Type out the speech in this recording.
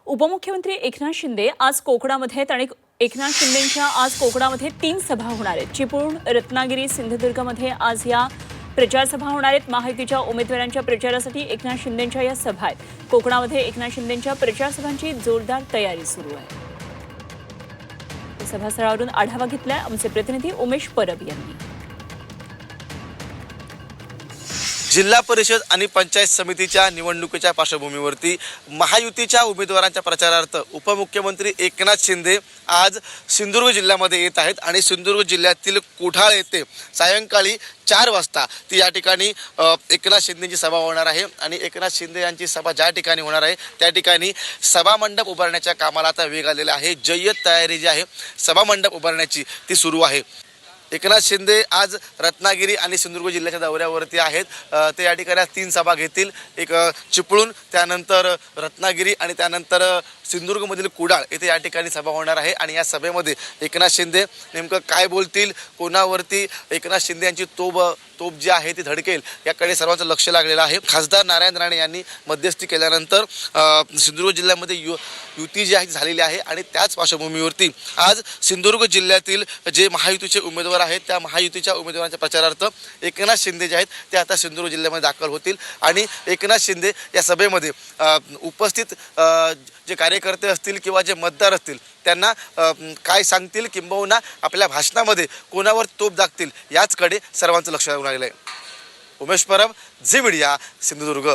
उपमुख्यमंत्री एकनाथ शिंदे आज कोकणामध्ये आहेत आणि एकनाथ शिंदेंच्या आज कोकणामध्ये 3 सभा होणार आहेत। चिपळूण, रत्नागिरी, सिंधुदुर्गमध्ये आज या प्रचार सभा होणार आहेत। महायुतीच्या उमेदवारांच्या प्रचारासाठी एकनाथ शिंदेंच्या या सभा आहेत। कोकणामध्ये एकनाथ शिंदेंच्या प्रचार सभांची जोरदार तयारी सुरू आहे। सभास्थळावरून आढावा घेतलाय आमचे प्रतिनिधी उमेश परब यांनी। जिल्हा परिषद आणि पंचायत समितीच्या निवडणुकीच्या पार्श्वभूमीवरती महायुतीच्या उमेदवारांच्या प्रचारार्थ उपमुख्यमंत्री एकनाथ शिंदे आज सिंधुदुर्ग जिल्ह्यामध्ये येत आहेत आणि सिंधुदुर्ग जिल्ह्यातील कुडाळ येथे सायंकाळी 4 वाजता ती या ठिकाणी एकनाथ शिंदेंची सभा होणार आहे आणि एकनाथ शिंदे यांची सभा ज्या ठिकाणी होणार आहे त्या ठिकाणी सभामंडप उभारण्याच्या कामाला आता वेग आलेला आहे। जय्यत तयारी जी आहे सभामंडप उभारण्याची ती सुरू आहे। एकनाथ शिंदे आज रत्नागिरी आणि सिंधुदुर्ग जिल्ह्याच्या दौऱ्यावरती आहेत। ते या ठिकाणी 3 सभा घेतील, एक चिपळूण, त्यानंतर रत्नागिरी आणि त्यानंतर सिंधुदुर्गमधील कुडाळ येथे या ठिकाणी सभा होणार आहे। आणि या सभेमध्ये एकनाथ शिंदे नेमकं काय बोलतील, कोणावरती एकनाथ शिंदे यांची तोप जी आहे ती धडकेल याकडे सर्वांचं लक्ष लागलेलं आहे। खासदार नारायण राणे यांनी मध्यस्थी केल्यानंतर सिंधुदुर्ग जिल्ह्यामध्ये युती जी आहे ती झालेली आहे आणि त्याच पार्श्वभूमीवरती आज सिंधुदुर्ग जिल्ह्यातील जे महायुतीचे उमेदवार आहेत त्या महायुतीच्या उमेदवारांच्या प्रचारार्थ एकनाथ शिंदे जे आहेत ते आता सिंधुदुर्ग जिल्ह्यामध्ये दाखल होतील आणि एकनाथ शिंदे या सभेमध्ये उपस्थित जे कार्यकर्ते असतील किंवा जे मतदार असतील त्यांना काय सांगतील किंबहुना आपल्या भाषणामध्ये कोणावर तोप दाखतील याचकडे सर्वांचं लक्ष लागून राहिलं आहे। उमेश परब, झी मीडिया, सिंधुदुर्ग।